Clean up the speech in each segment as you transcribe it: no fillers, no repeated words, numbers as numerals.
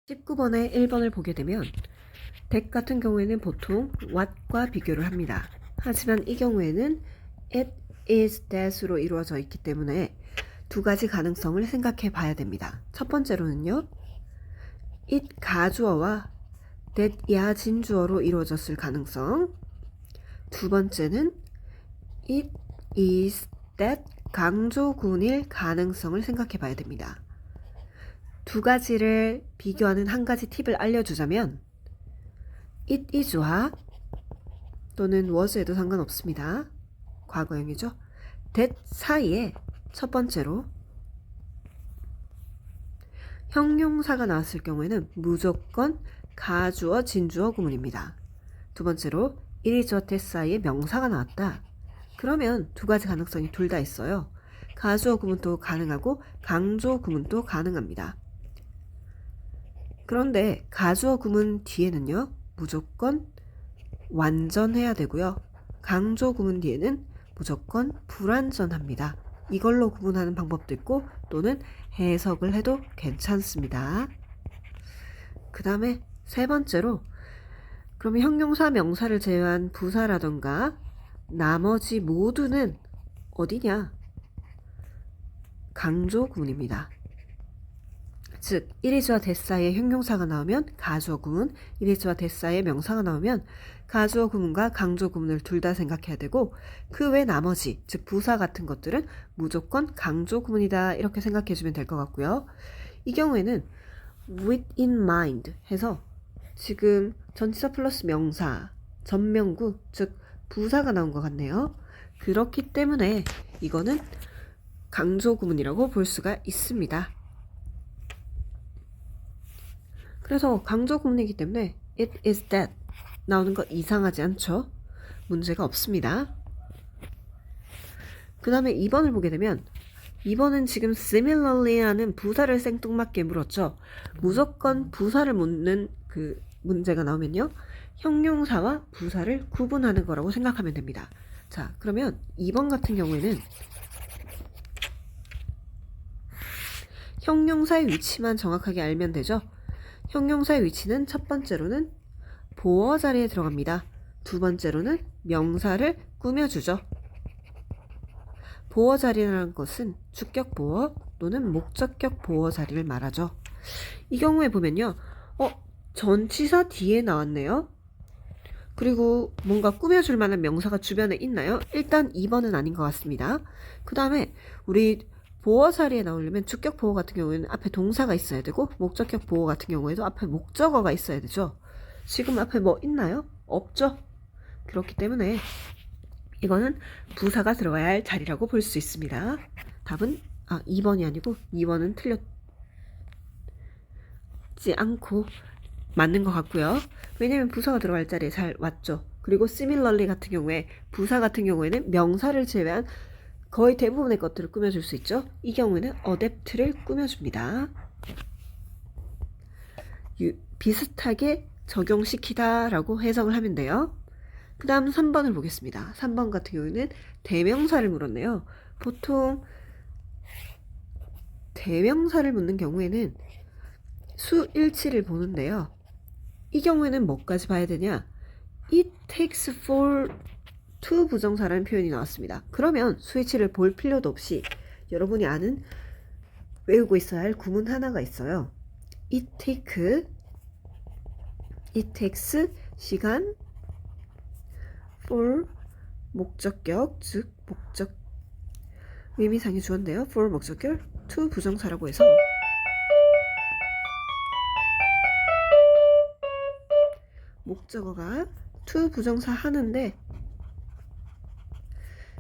19번에 1번을 보게 되면 that 같은 경우에는 보통 what과 비교를 합니다. 하지만 이 경우에는 it is that으로 이루어져 있기 때문에 두 가지 가능성을 생각해 봐야 됩니다. 첫 번째로는요, it 가주어와 that 야진주어로 이루어졌을 가능성. 두 번째는 it is that 강조군일 가능성을 생각해 봐야 됩니다. 두 가지를 비교하는 한 가지 팁을 알려주자면 it is와 또는 was에도 상관없습니다. 과거형이죠. that 사이에 첫 번째로 형용사가 나왔을 경우에는 무조건 가주어, 진주어 구문입니다. 두 번째로 it is와 that 사이에 명사가 나왔다. 그러면 두 가지 가능성이 둘 다 있어요. 가주어 구문도 가능하고 강조 구문도 가능합니다. 그런데 가주어 구문 뒤에는요, 무조건 완전해야 되고요. 강조 구문 뒤에는 무조건 불완전합니다. 이걸로 구분하는 방법도 있고 또는 해석을 해도 괜찮습니다. 그 다음에 세 번째로, 그러면 형용사, 명사를 제외한 부사라던가 나머지 모두는 어디냐? 강조 구문입니다. 즉, it is와 that 사이에 형용사가 나오면 가주어 구문, it is와 that 사이에 명사가 나오면 가주어 구문과 강조 구문을 둘 다 생각해야 되고, 그 외 나머지, 즉 부사 같은 것들은 무조건 강조 구문이다, 이렇게 생각해 주면 될 것 같고요. 이 경우에는 with in mind 해서 지금 전치사 플러스 명사, 전명구, 즉 부사가 나온 것 같네요. 그렇기 때문에 이거는 강조 구문이라고 볼 수가 있습니다. 그래서 강조 구문이기 때문에 it is that 나오는 거 이상하지 않죠? 문제가 없습니다. 그 다음에 2번을 보게 되면 2번은 지금 similarly라는 부사를 생뚱맞게 물었죠. 무조건 부사를 묻는 그 문제가 나오면요, 형용사와 부사를 구분하는 거라고 생각하면 됩니다. 자, 그러면 2번 같은 경우에는 형용사의 위치만 정확하게 알면 되죠. 형용사의 위치는 첫 번째로는 보어 자리에 들어갑니다. 두 번째로는 명사를 꾸며주죠. 보어 자리라는 것은 주격 보어 또는 목적격 보어 자리를 말하죠. 이 경우에 보면요, 전치사 뒤에 나왔네요. 그리고 뭔가 꾸며줄 만한 명사가 주변에 있나요? 일단 2번은 아닌 것 같습니다. 그 다음에 우리 보어 자리에 나오려면 주격 보어 같은 경우에는 앞에 동사가 있어야 되고, 목적격 보어 같은 경우에도 앞에 목적어가 있어야 되죠. 지금 앞에 뭐 있나요? 없죠. 그렇기 때문에 이거는 부사가 들어가야 할 자리라고 볼 수 있습니다. 답은 2번이 아니고 2번은 틀렸지 않고 맞는 것 같고요. 왜냐면 부사가 들어갈 자리에 잘 왔죠. 그리고 similarly 같은 경우에, 부사 같은 경우에는 명사를 제외한 거의 대부분의 것들을 꾸며줄 수 있죠. 이 경우에는 adapt를 꾸며줍니다. 비슷하게 적용시키다 라고 해석을 하면 돼요. 그 다음 3번을 보겠습니다. 3번 같은 경우에는 대명사를 물었네요. 보통 대명사를 묻는 경우에는 수일치를 보는데요. 이 경우에는 뭐까지 봐야 되냐? It takes for to 부정사라는 표현이 나왔습니다. 그러면 수일치를 볼 필요도 없이 여러분이 아는, 외우고 있어야 할 구문 하나가 있어요. It takes 시간, for 목적격, 즉 목적 의미상의 주어인데요. for 목적격, to 부정사라고 해서 목적어가 to 부정사 하는데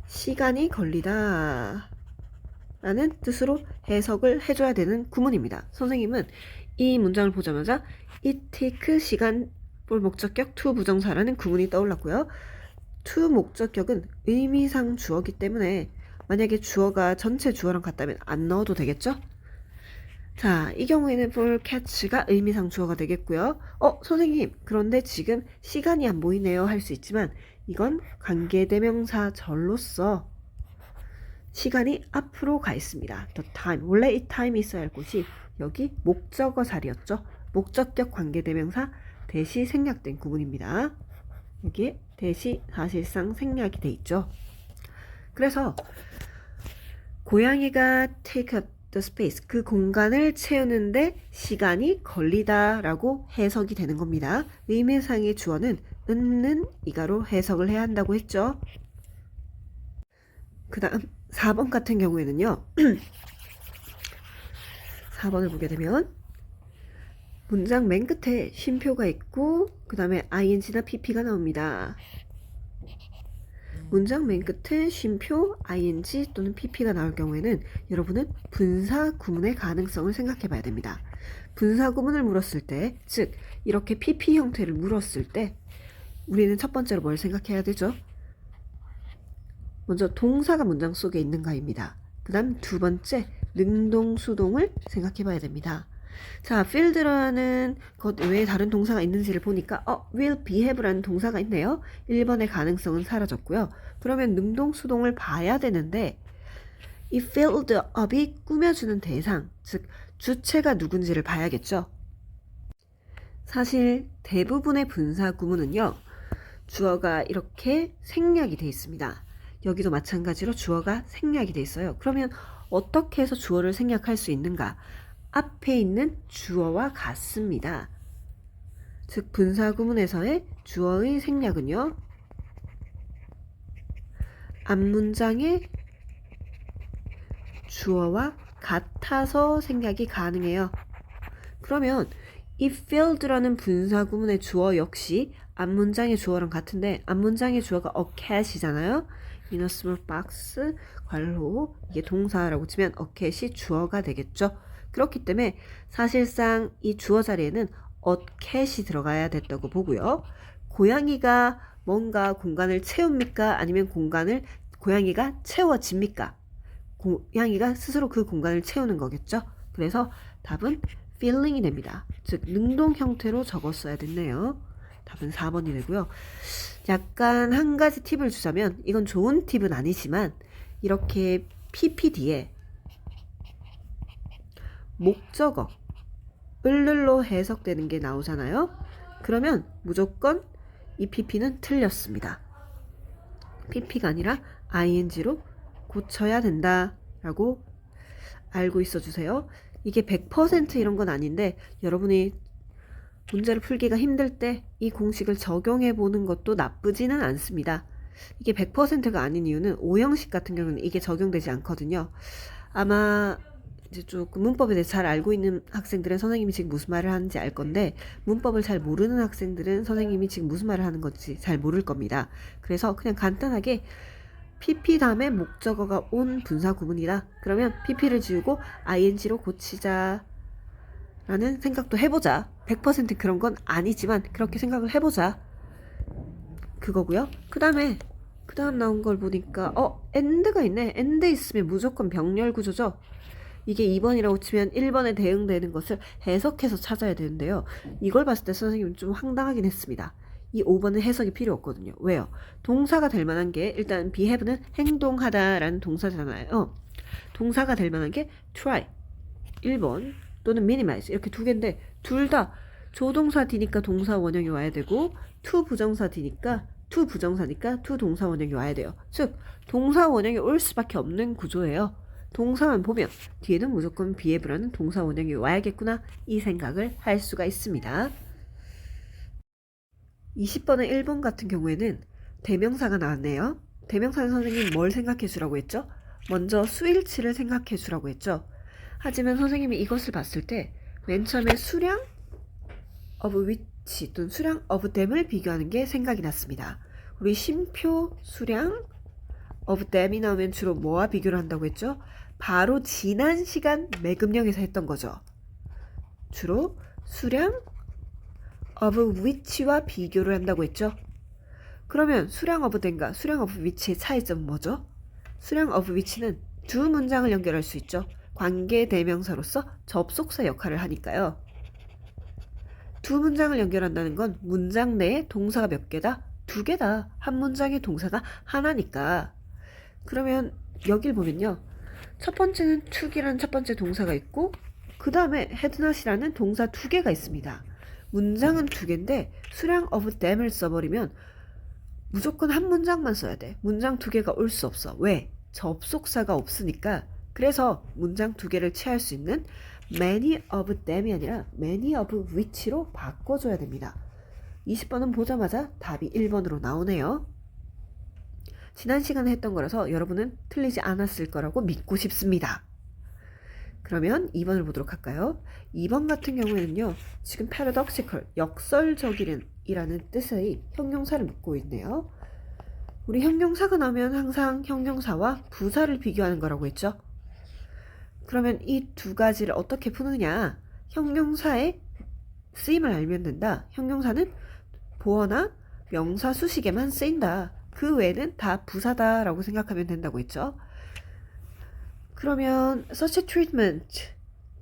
시간이 걸리다 라는 뜻으로 해석을 해줘야 되는 구문입니다. 선생님은 이 문장을 보자마자 it take 시간 for 목적격 to 부정사라는 구문이 떠올랐고요. to 목적격은 의미상 주어기 때문에 만약에 주어가 전체 주어랑 같다면 안 넣어도 되겠죠? 자, 이 경우에는 for catch가 의미상 주어가 되겠고요. 선생님, 그런데 지금 시간이 안 보이네요 할 수 있지만 이건 관계대명사 절로서 시간이 앞으로 가 있습니다. the time, 원래 이 time이 있어야 할 곳이 여기 목적어 자리였죠. 목적격 관계대명사 대시 생략된 구문입니다. 여기에 대시 사실상 생략이 돼 있죠. 그래서 고양이가 take up the space, 그 공간을 채우는데 시간이 걸리다 라고 해석이 되는 겁니다. 의미상의 주어는 는 이가로 해석을 해야 한다고 했죠. 그 다음 4번 같은 경우에는요. 4번을 보게 되면 문장 맨 끝에 쉼표가 있고 그 다음에 ing나 pp가 나옵니다. 문장 맨 끝에 쉼표, ing 또는 pp가 나올 경우에는 여러분은 분사 구문의 가능성을 생각해 봐야 됩니다. 분사 구문을 물었을 때, 즉 이렇게 pp 형태를 물었을 때 우리는 첫 번째로 뭘 생각해야 되죠? 먼저 동사가 문장 속에 있는가입니다. 그 다음 두 번째 능동수동을 생각해 봐야 됩니다. 자, field라는 것 외에 다른 동사가 있는지를 보니까 will behave라는 동사가 있네요. 1번의 가능성은 사라졌고요. 그러면 능동수동을 봐야 되는데 이 filled up이 꾸며주는 대상, 즉 주체가 누군지를 봐야겠죠. 사실 대부분의 분사 구문은요. 주어가 이렇게 생략이 되어 있습니다. 여기도 마찬가지로 주어가 생략이 되어 있어요. 그러면 어떻게 해서 주어를 생략할 수 있는가? 앞에 있는 주어와 같습니다. 즉 분사 구문에서의 주어의 생략은요. 앞문장의 주어와 같아서 생략이 가능해요. 그러면 이 filled라는 분사 구문의 주어 역시 앞문장의 주어랑 같은데 앞문장의 주어가 a cat이잖아요. in a small box, 괄호, 이게 동사라고 치면 a cat이 주어가 되겠죠. 그렇기 때문에 사실상 이 주어 자리에는 a cat이 들어가야 됐다고 보고요. 고양이가 뭔가 공간을 채웁니까? 아니면 고양이가 채워집니까? 고양이가 스스로 그 공간을 채우는 거겠죠. 그래서 답은 filling이 됩니다. 즉 능동 형태로 적었어야 됐네요. 답은 4번이 되고요. 약간 한 가지 팁을 주자면 이건 좋은 팁은 아니지만 이렇게 PPD에 목적어 을로 해석되는 게 나오잖아요. 그러면 무조건 이 PP는 틀렸습니다. PP가 아니라 ing로 고쳐야 된다라고 알고 있어 주세요. 이게 100% 이런 건 아닌데 여러분이 문제를 풀기가 힘들 때 이 공식을 적용해 보는 것도 나쁘지는 않습니다. 이게 100%가 아닌 이유는 오형식 같은 경우는 이게 적용되지 않거든요. 아마 이제 조금 문법에 대해서 잘 알고 있는 학생들은 선생님이 지금 무슨 말을 하는지 알 건데 문법을 잘 모르는 학생들은 선생님이 지금 무슨 말을 하는 건지 잘 모를 겁니다. 그래서 그냥 간단하게 PP 다음에 목적어가 온 분사 구문이다. 그러면 PP를 지우고 ing로 고치자 라는 생각도 해보자. 100% 그런 건 아니지만 그렇게 생각을 해보자. 그거고요. 그 다음 나온 걸 보니까 and가 있네. and 있으면 무조건 병렬 구조죠. 이게 2번이라고 치면 1번에 대응되는 것을 해석해서 찾아야 되는데요. 이걸 봤을 때 선생님은 좀 황당하긴 했습니다. 이 5번은 해석이 필요 없거든요. 왜요? 동사가 될 만한 게 일단 behave는 행동하다라는 동사잖아요. 동사가 될 만한 게 try 1번 또는 minimize 이렇게 두 개인데 둘 다 조동사 뒤니까 동사 원형이 와야 되고 to 부정사 뒤니까 to 부정사니까 to 동사 원형이 와야 돼요. 즉 동사 원형이 올 수밖에 없는 구조예요. 동사만 보면 뒤에는 무조건 behave라는 동사 원형이 와야겠구나 이 생각을 할 수가 있습니다. 20번의 1번 같은 경우에는 대명사가 나왔네요. 대명사는 선생님 뭘 생각해 주라고 했죠? 먼저 수일치를 생각해 주라고 했죠. 하지만 선생님이 이것을 봤을 때 맨 처음에 수량 of which 또는 수량 of them을 비교하는 게 생각이 났습니다. 우리 쉼표 수량 of them이 나오면 주로 뭐와 비교를 한다고 했죠? 바로 지난 시간 매금령에서 했던 거죠. 주로 수량 of which와 비교를 한다고 했죠. 그러면 수량 of them과 수량 of which의 차이점은 뭐죠? 수량 of which는 두 문장을 연결할 수 있죠. 관계 대명사로서 접속사 역할을 하니까요. 두 문장을 연결한다는 건 문장 내에 동사가 몇 개다? 두 개다. 한 문장의 동사가 하나니까. 그러면 여길 보면요. 첫 번째는 to기라는 첫 번째 동사가 있고 그 다음에 had not이라는 동사 2개가 있습니다. 문장은 2개인데 수량 of them을 써버리면 무조건 한 문장만 써야 돼. 문장 2개가 올 수 없어. 왜? 접속사가 없으니까. 그래서 문장 2개를 취할 수 있는 many of them이 아니라 many of which로 바꿔줘야 됩니다. 20번은 보자마자 답이 1번으로 나오네요. 지난 시간에 했던 거라서 여러분은 틀리지 않았을 거라고 믿고 싶습니다. 그러면 2번을 보도록 할까요? 2번 같은 경우에는요. 지금 paradoxical, 역설적이라는 뜻의 형용사를 묻고 있네요. 우리 형용사가 나오면 항상 형용사와 부사를 비교하는 거라고 했죠. 그러면 이 2가지를 어떻게 푸느냐? 형용사의 쓰임을 알면 된다. 형용사는 보어나 명사 수식에만 쓰인다. 그 외에는 다 부사다 라고 생각하면 된다고 했죠. 그러면 such a treatment,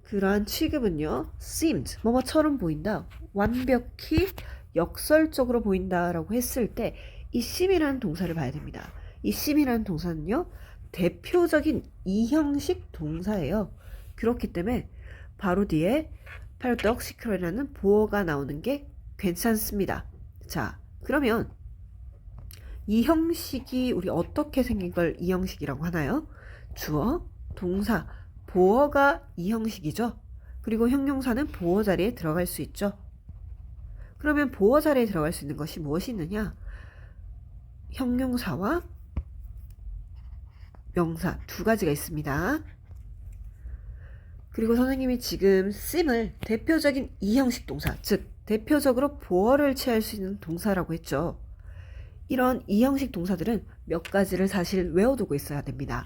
그러한 취급은요, seemed, 뭐뭐처럼 보인다, 완벽히 역설적으로 보인다 라고 했을 때 이 seem이라는 동사를 봐야 됩니다. 이 seem이라는 동사는요, 대표적인 이형식 동사예요. 그렇기 때문에 바로 뒤에 paradoxical이라는 보어가 나오는 게 괜찮습니다. 자, 그러면 이 형식이 우리 어떻게 생긴 걸 이 형식이라고 하나요? 주어, 동사, 보어가 이 형식이죠. 그리고 형용사는 보어 자리에 들어갈 수 있죠. 그러면 보어 자리에 들어갈 수 있는 것이 무엇이 있느냐? 형용사와 명사 2가지가 있습니다. 그리고 선생님이 지금 seem을 대표적인 이형식 동사, 즉 대표적으로 보어를 취할 수 있는 동사라고 했죠. 이런 이형식 동사들은 몇 가지를 사실 외워두고 있어야 됩니다.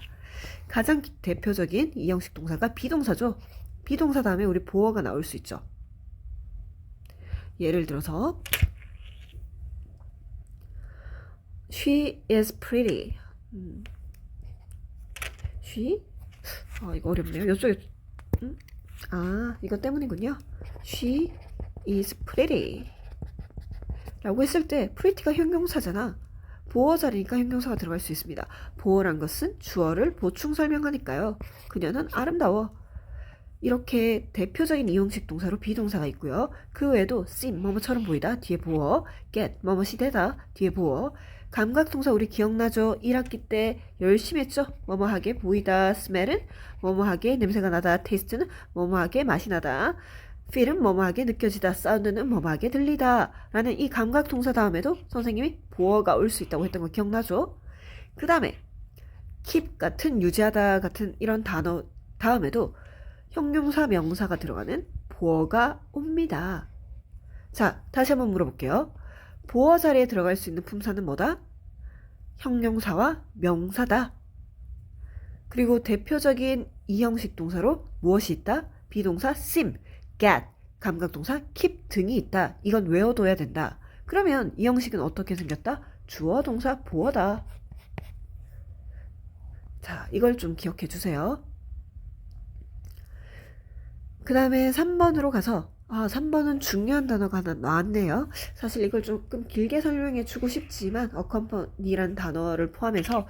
가장 대표적인 이형식 동사가 비동사죠. 비동사 다음에 우리 보어가 나올 수 있죠. 예를 들어서 She is pretty. She? 이거 어렵네요. 이쪽에 이거 때문이군요. She is pretty 라고 했을 때 pretty가 형용사잖아. 보어 자리니까 형용사가 들어갈 수 있습니다. 보어란 것은 주어를 보충 설명하니까요. 그녀는 아름다워. 이렇게 대표적인 이형식 동사로 비동사가 있고요. 그 외에도 seem, 뭐뭐처럼 보이다, 뒤에 보어, get, 뭐뭐이 되다, 뒤에 보어. 감각동사 우리 기억나죠? 1학기 때 열심히 했죠? 뭐뭐하게 보이다, smell은 뭐뭐하게 냄새가 나다, taste는 뭐뭐하게 맛이 나다, feel은 뭐뭐하게 느껴지다, sound는 뭐뭐하게 들리다 라는 이 감각동사 다음에도 선생님이 보어가 올 수 있다고 했던 거 기억나죠? 그 다음에 keep 같은 유지하다 같은 이런 단어 다음에도 형용사 명사가 들어가는 보어가 옵니다. 자, 다시 한번 물어볼게요. 보어 자리에 들어갈 수 있는 품사는 뭐다? 형용사와 명사다. 그리고 대표적인 이형식 동사로 무엇이 있다? 비동사 seem, get, 감각동사 keep 등이 있다. 이건 외워둬야 된다. 그러면 이 형식은 어떻게 생겼다? 주어, 동사, 보어다. 자, 이걸 좀 기억해 주세요. 그 다음에 3번으로 가서 3번은 중요한 단어가 하나 나왔네요. 사실 이걸 조금 길게 설명해 주고 싶지만 accompany라는 단어를 포함해서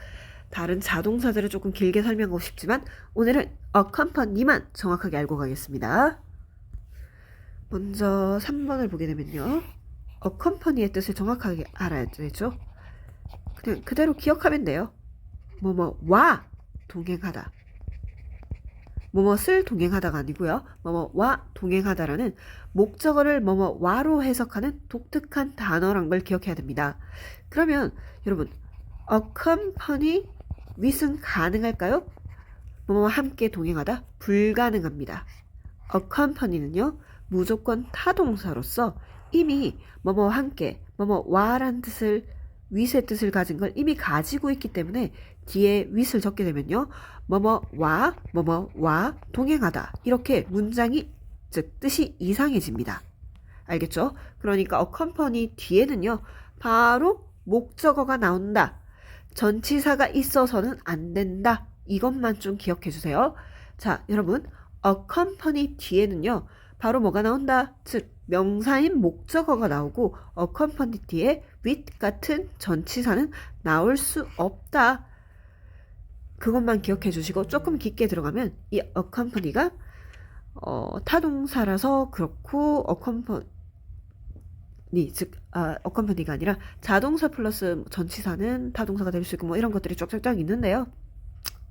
다른 자동사들을 조금 길게 설명하고 싶지만 오늘은 accompany만 정확하게 알고 가겠습니다. 먼저 3번을 보게 되면요. accompany의 뜻을 정확하게 알아야 되죠. 그냥 그대로 기억하면 돼요. 뭐뭐와 동행하다. 뭐뭐을 동행하다가 아니고요. 뭐뭐와 동행하다라는 목적어를 뭐뭐와로 해석하는 독특한 단어란 걸 기억해야 됩니다. 그러면 여러분 accompany with은 가능할까요? 뭐뭐와 함께 동행하다? 불가능합니다. accompany는요. 무조건 타동사로서 이미 뭐뭐와 함께 뭐뭐와라는 뜻을 with의 뜻을 가진 걸 이미 가지고 있기 때문에 뒤에 with을 적게 되면요. 뭐뭐와 동행하다. 이렇게 문장이 즉 뜻이 이상해집니다. 알겠죠? 그러니까 accompany 뒤에는요. 바로 목적어가 나온다. 전치사가 있어서는 안 된다. 이것만 좀 기억해 주세요. 자, 여러분 accompany 뒤에는요. 바로 뭐가 나온다? 즉 명사인 목적어가 나오고 accompany 뒤에 with 같은 전치사는 나올 수 없다. 그것만 기억해 주시고 조금 깊게 들어가면 이 accompany가 타동사라서 그렇고 어컴퍼니가 아니라 자동사 플러스 전치사는 타동사가 될 수 있고 뭐 이런 것들이 쫙쫙쫙 있는데요.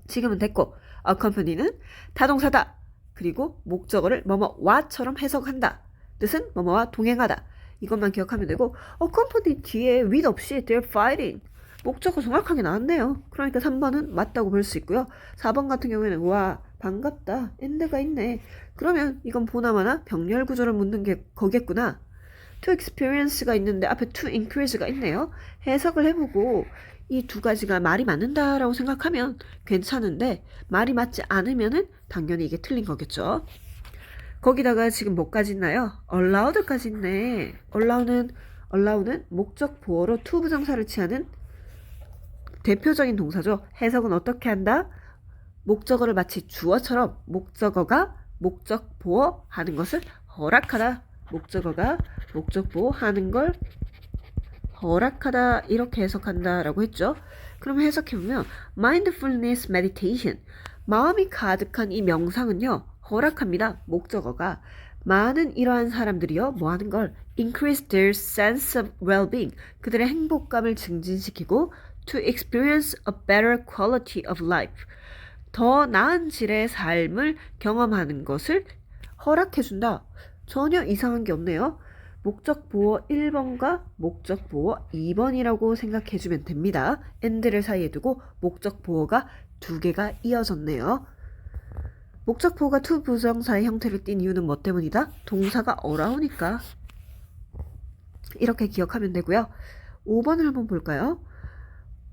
지금은 됐고 accompany는 타동사다. 그리고 목적어를 뭐뭐와처럼 해석한다. 뜻은 뭐뭐와 동행하다. 이것만 기억하면 되고 accompany 뒤에 with 없이 they're fighting. 목적어 정확하게 나왔네요. 그러니까 3번은 맞다고 볼 수 있고요. 4번 같은 경우에는 와 반갑다. and가 있네. 그러면 이건 보나마나 병렬 구조를 묻는 게 거겠구나. to experience가 있는데 앞에 to increase가 있네요. 해석을 해보고 이 두 가지가 말이 맞는다라고 생각하면 괜찮은데 말이 맞지 않으면은 당연히 이게 틀린 거겠죠. 거기다가 지금 뭐까지 있나요? allowed까지 있네. allow는 목적 보어로 to 부정사를 취하는 대표적인 동사죠. 해석은 어떻게 한다? 목적어를 마치 주어처럼 목적어가 목적 보어 하는 것을 허락하다. 목적어가 목적 보어 하는 걸 허락하다 이렇게 해석한다 라고 했죠. 그럼 해석해보면 mindfulness meditation 마음이 가득한 이 명상은요 허락합니다. 목적어가 많은 이러한 사람들이요 뭐하는 걸 increase their sense of well-being 그들의 행복감을 증진시키고 to experience a better quality of life 더 나은 질의 삶을 경험하는 것을 허락해준다. 전혀 이상한 게 없네요. 목적 보어 1번과 목적 보어 2번이라고 생각해주면 됩니다. and를 사이에 두고 목적 보어가 두 개가 이어졌네요. 목적 보어가 to 부정사의 형태를 띈 이유는 뭐 때문이다? 동사가 어라우니까. 이렇게 기억하면 되고요. 5번을 한번 볼까요?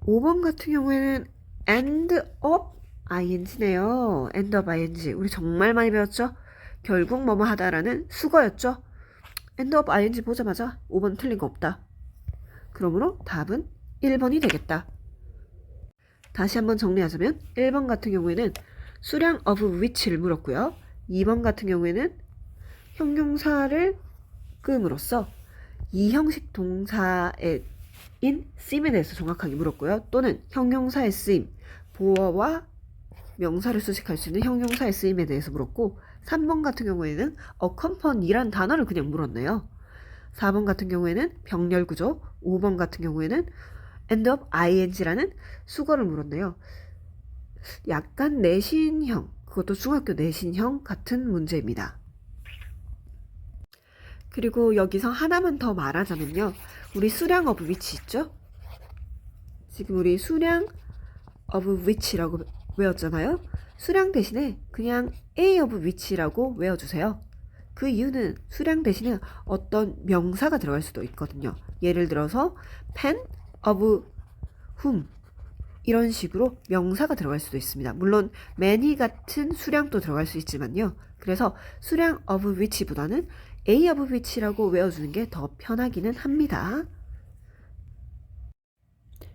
5번 같은 경우에는 end of ing네요. end of ing. 우리 정말 많이 배웠죠? 결국 뭐뭐 하다라는 수거였죠? end of ing 보자마자 5번 틀린 거 없다. 그러므로 답은 1번이 되겠다. 다시 한번 정리하자면 1번 같은 경우에는 수량 of which를 물었고요. 2번 같은 경우에는 형용사를 끔으로써 이 형식 동사인 쓰임에 대해서 정확하게 물었고요. 또는 형용사의 쓰임, 보어와 명사를 수식할 수 있는 형용사의 쓰임에 대해서 물었고 3번 같은 경우에는 accompany란 단어를 그냥 물었네요. 4번 같은 경우에는 병렬 구조, 5번 같은 경우에는 end of ing라는 수거를 물었네요. 약간 내신형, 그것도 중학교 내신형 같은 문제입니다. 그리고 여기서 하나만 더 말하자면요. 우리 수량 of which 있죠? 지금 우리 수량 of which라고 외웠잖아요. 수량 대신에 그냥 A of which라고 외워주세요. 그 이유는 수량 대신에 어떤 명사가 들어갈 수도 있거든요. 예를 들어서 pen of whom 이런 식으로 명사가 들어갈 수도 있습니다. 물론 many 같은 수량도 들어갈 수 있지만요. 그래서 수량 of which보다는 A of which라고 외워주는 게 더 편하기는 합니다.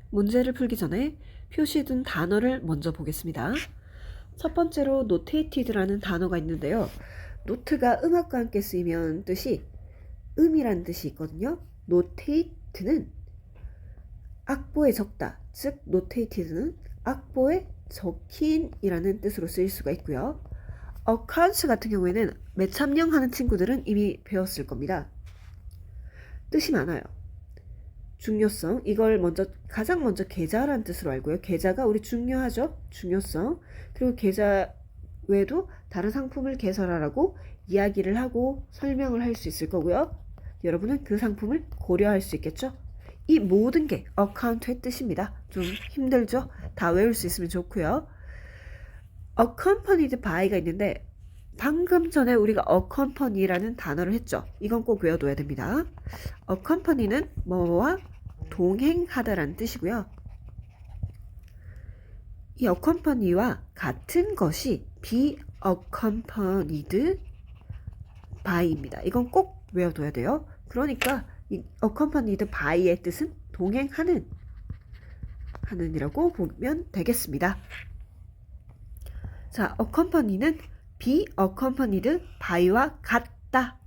문제를 풀기 전에 표시해둔 단어를 먼저 보겠습니다. 첫 번째로 notated라는 단어가 있는데요. 노트가 음악과 함께 쓰이면 뜻이 음이라는 뜻이 있거든요. notate는 악보에 적다. 즉 notated는 악보에 적힌이라는 뜻으로 쓰일 수가 있고요. accounts 같은 경우에는 매참령하는 친구들은 이미 배웠을 겁니다. 뜻이 많아요. 중요성, 이걸 가장 먼저 계좌라는 뜻으로 알고요. 계좌가 우리 중요하죠? 중요성. 그리고 계좌 외에도 다른 상품을 개설하라고 이야기를 하고 설명을 할 수 있을 거고요. 여러분은 그 상품을 고려할 수 있겠죠? 이 모든 게 account의 뜻입니다. 좀 힘들죠? 다 외울 수 있으면 좋고요. accompanied by가 있는데 방금 전에 우리가 accompany라는 단어를 했죠. 이건 꼭 외워둬야 됩니다. accompany는 뭐와 동행하다라는 뜻이고요. 이 accompany와 같은 것이 be accompanied by입니다. 이건 꼭 외워둬야 돼요. 그러니까 이 accompanied by의 뜻은 동행하는 이라고 보면 되겠습니다. 자, accompany는 be accompanied by와 같다.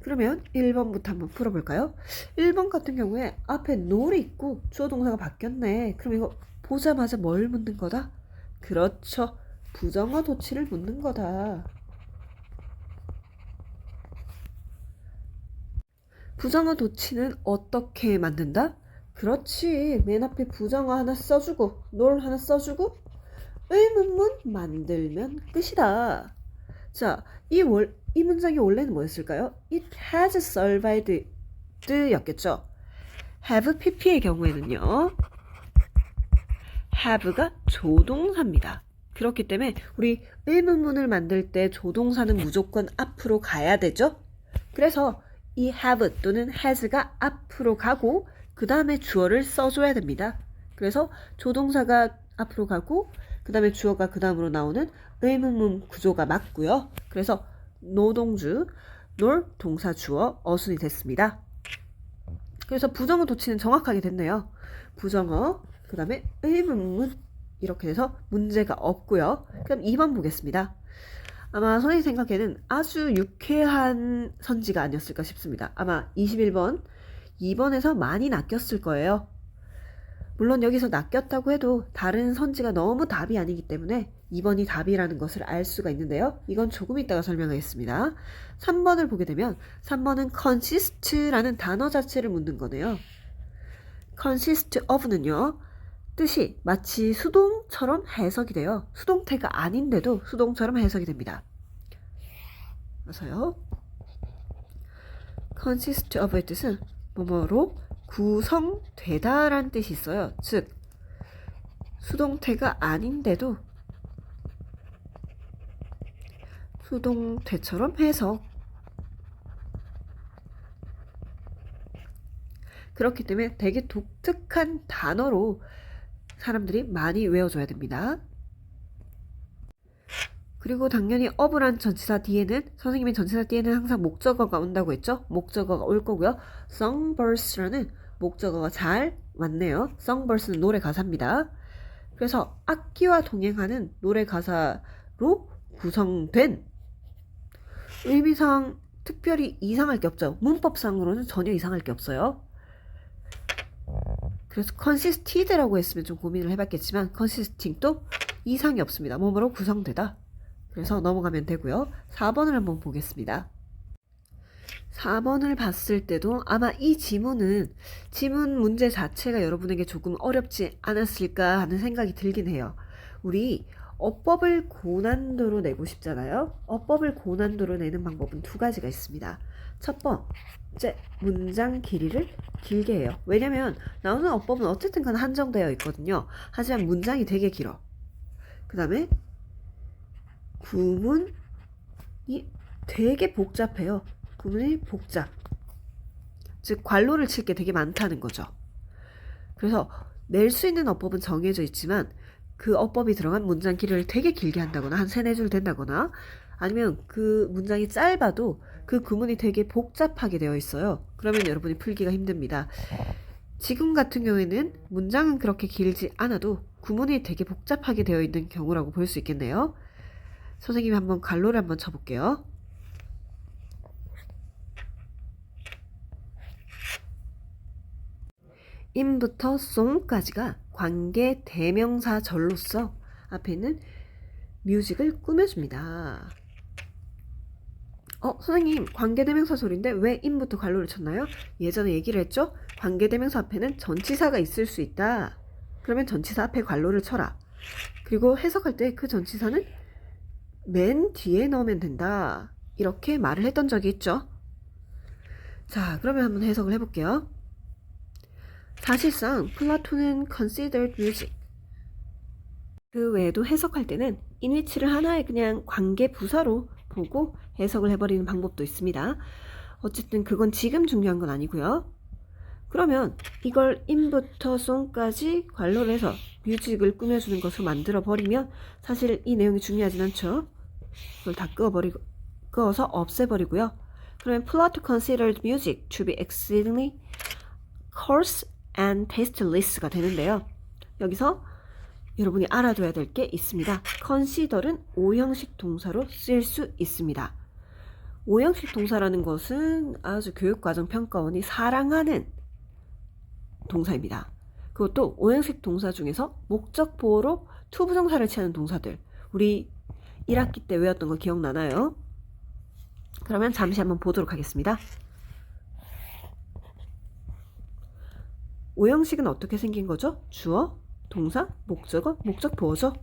그러면 1번부터 한번 풀어볼까요? 1번 같은 경우에 앞에 no를 있고 주어 동사가 바뀌었네. 그럼 이거 보자마자 뭘 묻는 거다? 그렇죠. 부정어 도치를 묻는 거다. 부정어 도치는 어떻게 만든다? 그렇지. 맨 앞에 부정어 하나 써주고 놀 하나 써주고 의문문 만들면 끝이다. 자, 이 문장이 원래는 뭐였을까요? It has survived 였겠죠. have pp의 경우에는요. have가 조동사입니다. 그렇기 때문에 우리 의문문을 만들 때 조동사는 무조건 앞으로 가야 되죠. 그래서 이 have 또는 has가 앞으로 가고 그 다음에 주어를 써줘야 됩니다. 그래서 조동사가 앞으로 가고 그 다음에 주어가 그 다음으로 나오는 의문문 구조가 맞고요. 그래서 노동주, 놀, 동사, 주어, 어순이 됐습니다. 그래서 부정어 도치는 정확하게 됐네요. 부정어, 그 다음에 의문문 이렇게 돼서 문제가 없고요. 그럼 2번 보겠습니다. 아마 선생님 생각에는 아주 유쾌한 선지가 아니었을까 싶습니다. 아마 21번, 2번에서 많이 낚였을 거예요. 물론 여기서 낚였다고 해도 다른 선지가 너무 답이 아니기 때문에 2번이 답이라는 것을 알 수가 있는데요. 이건 조금 이따가 설명하겠습니다. 3번을 보게 되면 3번은 consist라는 단어 자체를 묻는 거네요. consist of는요. 뜻이 마치 수동처럼 해석이 돼요. 수동태가 아닌데도 수동처럼 해석이 됩니다. 그래서요. consist of의 뜻은 뭐뭐로 구성되다 라는 뜻이 있어요. 즉 수동태가 아닌데도 수동태처럼 해석. 그렇기 때문에 되게 독특한 단어로 사람들이 많이 외워줘야 됩니다. 그리고 당연히 of란 전치사 뒤에는 선생님이 전치사 뒤에는 항상 목적어가 온다고 했죠. 목적어가 올 거고요. Songburst라는 목적어가 잘 왔네요. Songburst는 노래 가사입니다. 그래서 악기와 동행하는 노래 가사로 구성된 의미상 특별히 이상할 게 없죠. 문법상으로는 전혀 이상할 게 없어요. 그래서 consisted라고 했으면 좀 고민을 해봤겠지만 consisting도 이상이 없습니다. 뭐뭐로 구성되다. 그래서 넘어가면 되고요. 4번을 한번 보겠습니다. 4번을 봤을 때도 아마 이 지문 문제 자체가 여러분에게 조금 어렵지 않았을까 하는 생각이 들긴 해요. 우리 어법을 고난도로 내고 싶잖아요. 어법을 고난도로 내는 방법은 두 가지가 있습니다. 첫 번째, 문장 길이를 길게 해요. 왜냐면 나오는 어법은 어쨌든 간 한정되어 있거든요. 하지만 문장이 되게 길어. 그 다음에 구문이 되게 복잡해요. 구문이 복잡. 즉 관로를 칠 게 되게 많다는 거죠. 그래서 낼 수 있는 어법은 정해져 있지만 그 어법이 들어간 문장 길이를 되게 길게 한다거나 한 3-4줄 된다거나 아니면 그 문장이 짧아도 그 구문이 되게 복잡하게 되어 있어요. 그러면 여러분이 풀기가 힘듭니다. 지금 같은 경우에는 문장은 그렇게 길지 않아도 구문이 되게 복잡하게 되어 있는 경우라고 볼 수 있겠네요. 선생님이 한번 갈로를 한번 쳐볼게요. in부터 song까지가 관계 대명사절로서 앞에 있는 뮤직을 꾸며줍니다. 선생님 관계대명사 소리인데 왜 in부터 갈로를 쳤나요? 예전에 얘기를 했죠? 관계대명사 앞에는 전치사가 있을 수 있다. 그러면 전치사 앞에 갈로를 쳐라. 그리고 해석할 때 그 전치사는 맨 뒤에 넣으면 된다. 이렇게 말을 했던 적이 있죠. 자, 그러면 한번 해석을 해볼게요. 사실상 플라톤은 considered music. 그 외에도 해석할 때는 인위치를 하나의 그냥 관계 부사로 보고 해석을 해버리는 방법도 있습니다. 어쨌든 그건 지금 중요한 건 아니고요. 그러면 이걸 in부터 song까지 관로를 해서 뮤직을 꾸며주는 것으로 만들어 버리면 사실 이 내용이 중요하진 않죠. 그걸 다 끄어서 없애버리고요. 그러면 Plato considered music to be exceedingly coarse and tasteless가 되는데요. 여기서 여러분이 알아둬야 될 게 있습니다. consider은 5형식 동사로 쓰일 수 있습니다. 5형식 동사라는 것은 아주 교육과정 평가원이 사랑하는 동사입니다. 그것도 5형식 동사 중에서 목적 보호로 to 부정사를 취하는 동사들. 우리 1학기 때 외웠던 거 기억나나요? 그러면 잠시 한번 보도록 하겠습니다. 오형식은 어떻게 생긴 거죠? 주어, 동사, 목적어, 목적 보어죠.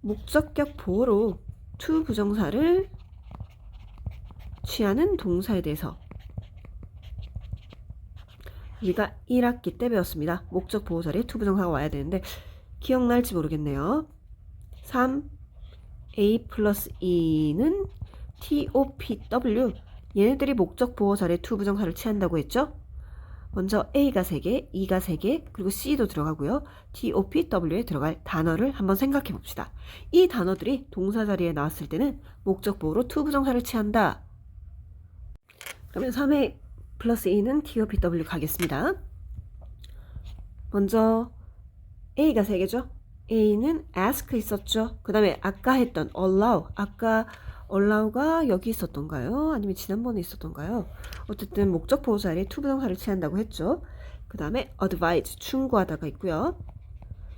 목적격 보어로 to 부정사를 취하는 동사에 대해서 우리가 1학기 때 배웠습니다. 목적 보호 자리에 to 부정사가 와야 되는데 기억날지 모르겠네요. 3. A 플러스 E는 TOPW. 얘네들이 목적 보호 자리에 to 부정사를 취한다고 했죠? 먼저 A가 3개, E가 3개, 그리고 C도 들어가고요. TOPW에 들어갈 단어를 한번 생각해 봅시다. 이 단어들이 동사 자리에 나왔을 때는 목적 보호로 to 부정사를 취한다. 그러면 3의 플러스 E는 TOPW 가겠습니다. 먼저 A가 3개죠. A는 ask 있었죠. 그 다음에 아까 했던 allow. 아까 allow가 여기 있었던가요? 아니면 지난번에 있었던가요? 어쨌든 목적 보호 자리에 to 부정사를 취한다고 했죠. 그 다음에 advise, 충고하다가 있고요.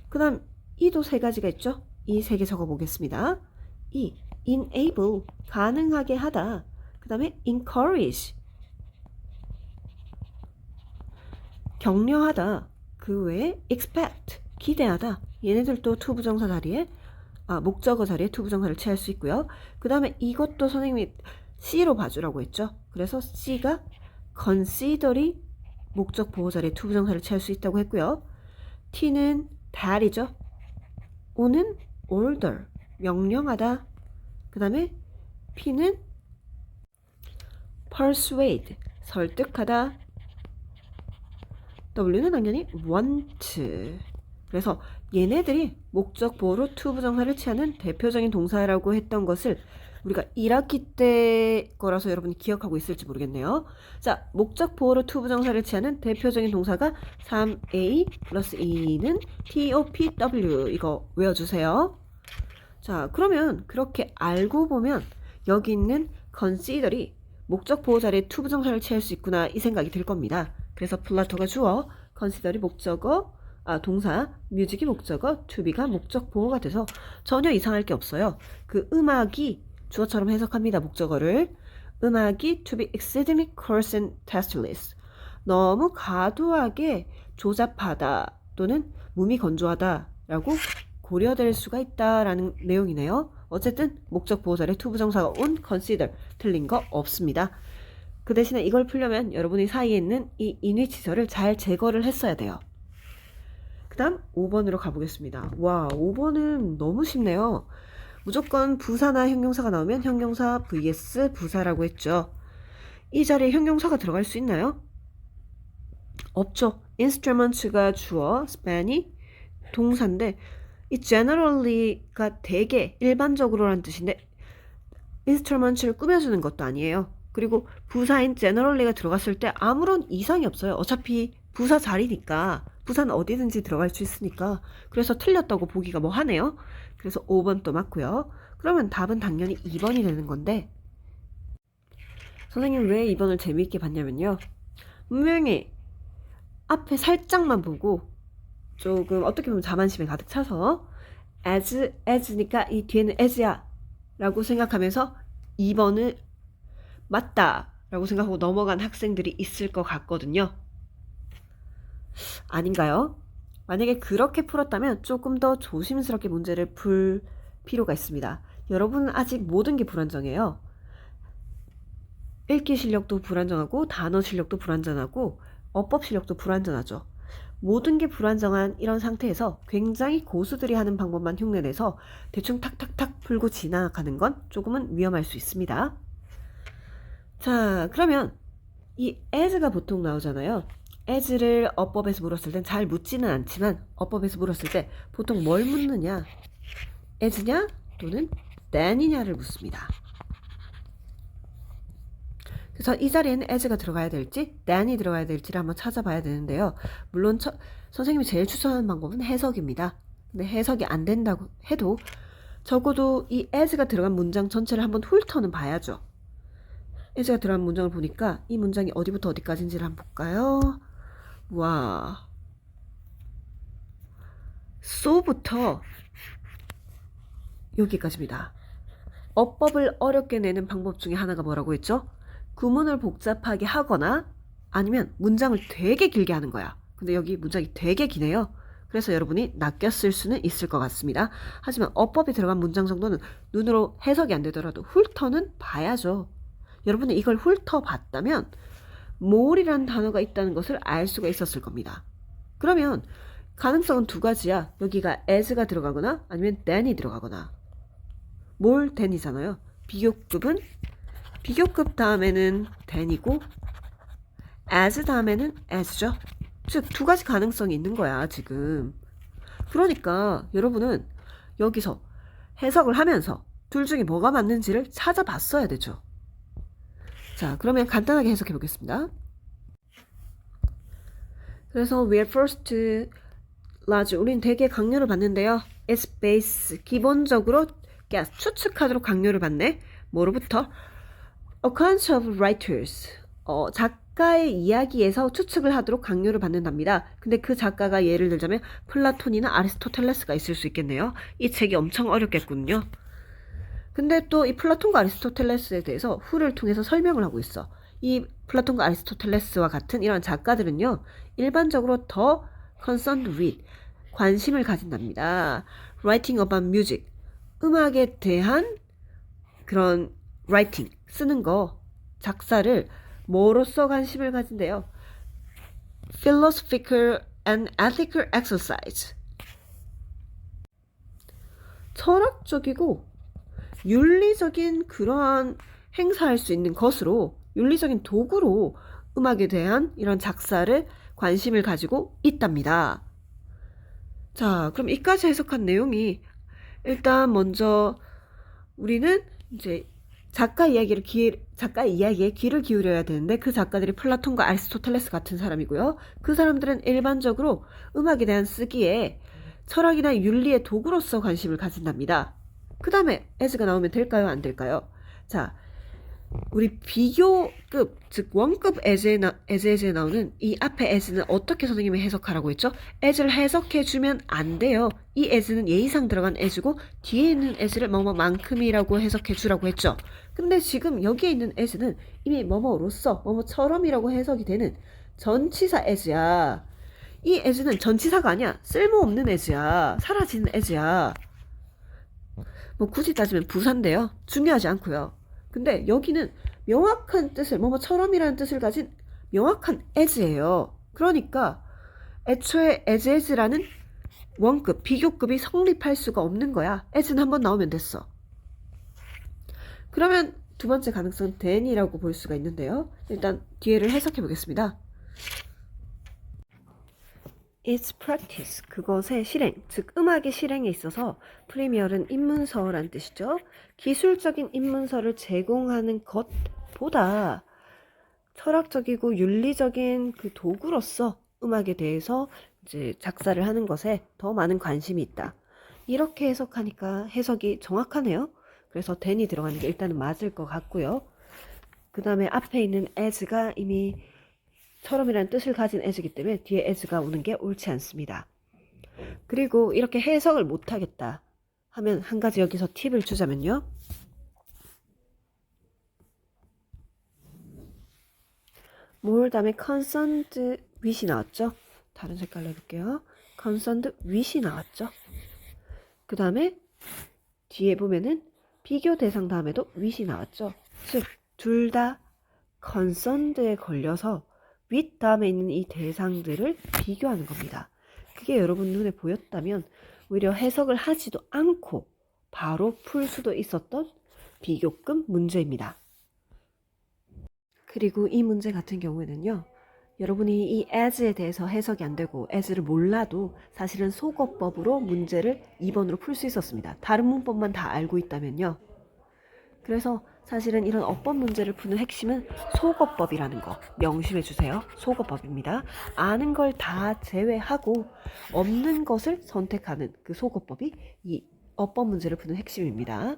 그 다음 E도 3가지가 있죠. 이 3개 적어보겠습니다. E, enable, 가능하게 하다. 그 다음에 encourage, 격려하다. 그 외에 expect, 기대하다. 얘네들도 to 부정사 자리에 목적어 자리에 to 부정사를 취할 수 있고요. 그 다음에 이것도 선생님이 C로 봐주라고 했죠. 그래서 C가 consider이 목적 보호 자리에 to 부정사를 취할 수 있다고 했고요. T는 that이죠. O는 order, 명령하다. 그 다음에 P는 persuade, 설득하다. W는 당연히 want. 그래서 얘네들이 목적 보호로 to 부정사를 취하는 대표적인 동사라고 했던 것을 우리가 1학기 때 거라서 여러분이 기억하고 있을지 모르겠네요. 자, 목적 보호로 to 부정사를 취하는 대표적인 동사가 3A 플러스 E는 TOPW. 이거 외워주세요. 자, 그러면 그렇게 알고 보면 여기 있는 consider이 목적 보호 자리에 to 부정사를 취할 수 있구나 이 생각이 들 겁니다. 그래서 플라토가 주어, consider이 목적어, 동사, music이 목적어, to be가 목적 보호가 돼서 전혀 이상할 게 없어요. 그 음악이 주어처럼 해석합니다. 목적어를. 음악이 to be exceedingly coarse and tasteless. 너무 과도하게 조잡하다 또는 몸이 건조하다 라고 고려될 수가 있다라는 내용이네요. 어쨌든 목적 보호 자리에 to 부정사가 온 consider 틀린 거 없습니다. 그 대신에 이걸 풀려면 여러분이 사이에 있는 이 인위치절을 잘 제거를 했어야 돼요. 그 다음 5번으로 가보겠습니다. 와, 5번은 너무 쉽네요. 무조건 부사나 형용사가 나오면 형용사 vs 부사라고 했죠. 이 자리에 형용사가 들어갈 수 있나요? 없죠. instruments가 주어, span이 동사인데 이 generally가 되게 일반적으로라는 뜻인데 instruments를 꾸며주는 것도 아니에요. 그리고 부사인 generally가 들어갔을 때 아무런 이상이 없어요. 어차피 부사 자리니까 부사는 어디든지 들어갈 수 있으니까 그래서 틀렸다고 보기가 뭐 하네요. 그래서 5번 또 맞고요. 그러면 답은 당연히 2번이 되는 건데 선생님 왜 2번을 재미있게 봤냐면요. 분명히 앞에 살짝만 보고 조금 어떻게 보면 자만심에 가득 차서 as니까 이 뒤에는 as야 라고 생각하면서 2번을 맞다 라고 생각하고 넘어간 학생들이 있을 것 같거든요. 아닌가요? 만약에 그렇게 풀었다면 조금 더 조심스럽게 문제를 풀 필요가 있습니다. 여러분은 아직 모든 게 불안정해요. 읽기 실력도 불안정하고 단어 실력도 불안정하고 어법 실력도 불안정하죠. 모든 게 불안정한 이런 상태에서 굉장히 고수들이 하는 방법만 흉내내서 대충 탁탁탁 풀고 지나가는 건 조금은 위험할 수 있습니다. 자, 그러면 이 as가 보통 나오잖아요. as를 어법에서 물었을 땐 잘 묻지는 않지만 어법에서 물었을 때 보통 뭘 묻느냐? as냐 또는 than이냐를 묻습니다. 그래서 이 자리에는 as가 들어가야 될지 than이 들어가야 될지를 한번 찾아봐야 되는데요. 물론 선생님이 제일 추천하는 방법은 해석입니다. 근데 해석이 안 된다고 해도 적어도 이 as가 들어간 문장 전체를 한번 훑어는 봐야죠. as가 들어간 문장을 보니까 이 문장이 어디부터 어디까지인지를 한번 볼까요? 와, so부터 여기까지입니다. 어법을 어렵게 내는 방법 중에 하나가 뭐라고 했죠? 구문을 복잡하게 하거나 아니면 문장을 되게 길게 하는 거야. 근데 여기 문장이 되게 기네요. 그래서 여러분이 낚였을 수는 있을 것 같습니다. 하지만 어법이 들어간 문장 정도는 눈으로 해석이 안 되더라도 훑어는 봐야죠. 여러분이 이걸 훑어봤다면 more이라는 단어가 있다는 것을 알 수가 있었을 겁니다. 그러면 가능성은 두 가지야. 여기가 as가 들어가거나 아니면 than이 들어가거나. more than이잖아요. 비교급은 비교급 다음에는 than이고 as 다음에는 as죠. 즉 두 가지 가능성이 있는 거야 지금. 그러니까 여러분은 여기서 해석을 하면서 둘 중에 뭐가 맞는지를 찾아봤어야 되죠. 자, 그러면 간단하게 해석해 보겠습니다. 그래서 we are first to large. 우린 되게 강요를 받는데요. It's base. 기본적으로 guess. 추측하도록 강요를 받네. 뭐로부터? Accounts of writers. 작가의 이야기에서 추측을 하도록 강요를 받는답니다. 근데 그 작가가 예를 들자면 플라톤이나 아리스토텔레스가 있을 수 있겠네요. 이 책이 엄청 어렵겠군요. 근데 또 이 플라톤과 아리스토텔레스에 대해서 후를 통해서 설명을 하고 있어. 이 플라톤과 아리스토텔레스와 같은 이런 작가들은요, 일반적으로 더 concerned with, 관심을 가진답니다. writing about music, 음악에 대한 그런 writing, 쓰는 거, 작사를 뭐로써 관심을 가진대요? philosophical and ethical exercise. 철학적이고 윤리적인 그러한 행사할 수 있는 것으로, 윤리적인 도구로 음악에 대한 이런 작사를 관심을 가지고 있답니다. 자, 그럼 이까지 해석한 내용이 일단 먼저 우리는 이제 작가 이야기에 귀를 기울여야 되는데 그 작가들이 플라톤과 아리스토텔레스 같은 사람이고요. 그 사람들은 일반적으로 음악에 대한 쓰기에 철학이나 윤리의 도구로서 관심을 가진답니다. 그 다음에 as가 나오면 될까요? 안 될까요? 자, 우리 비교급, 즉 원급 as에 나오는 이 앞에 as는 어떻게 선생님이 해석하라고 했죠? as를 해석해주면 안 돼요. 이 as는 예의상 들어간 as고 뒤에 있는 as를 뭐뭐만큼이라고 해석해주라고 했죠. 근데 지금 여기에 있는 as는 이미 뭐뭐로서, 뭐뭐처럼이라고 해석이 되는 전치사 as야. 이 as는 전치사가 아니야. 쓸모없는 as야. 사라지는 as야. 뭐 굳이 따지면 부사인데요. 중요하지 않고요. 근데 여기는 명확한 뜻을, 뭐뭐처럼이라는 뜻을 가진 명확한 as예요. 그러니까 애초에 as라는 원급, 비교급이 성립할 수가 없는 거야. as는 한번 나오면 됐어. 그러면 두 번째 가능성은 than이라고 볼 수가 있는데요. 일단 뒤에를 해석해 보겠습니다. Its practice, 그것의 실행, 즉 음악의 실행에 있어서 프리미어는 입문서란 뜻이죠. 기술적인 입문서를 제공하는 것보다 철학적이고 윤리적인 그 도구로서 음악에 대해서 이제 작사를 하는 것에 더 많은 관심이 있다. 이렇게 해석하니까 해석이 정확하네요. 그래서 than이 들어가는 게 일단은 맞을 것 같고요. 그 다음에 앞에 있는 as가 이미 처럼이라는 뜻을 가진 as이기 때문에 뒤에 as가 오는 게 옳지 않습니다. 그리고 이렇게 해석을 못하겠다 하면 한 가지 여기서 팁을 주자면요. more 다음에 concerned with이 나왔죠. 다른 색깔로 해볼게요. concerned with이 나왔죠. 그 다음에 뒤에 보면은 비교 대상 다음에도 with이 나왔죠. 즉 둘 다 concerned에 걸려서 with 다음에 있는 이 대상들을 비교하는 겁니다. 그게 여러분 눈에 보였다면 오히려 해석을 하지도 않고 바로 풀 수도 있었던 비교급 문제입니다. 그리고 이 문제 같은 경우에는요. 여러분이 이 as에 대해서 해석이 안 되고 as를 몰라도 사실은 속어법으로 문제를 2번으로 풀 수 있었습니다. 다른 문법만 다 알고 있다면요. 그래서 사실은 이런 어법 문제를 푸는 핵심은 속어법이라는 거 명심해 주세요. 속어법입니다. 아는 걸 다 제외하고 없는 것을 선택하는 그 속어법이 이 어법 문제를 푸는 핵심입니다.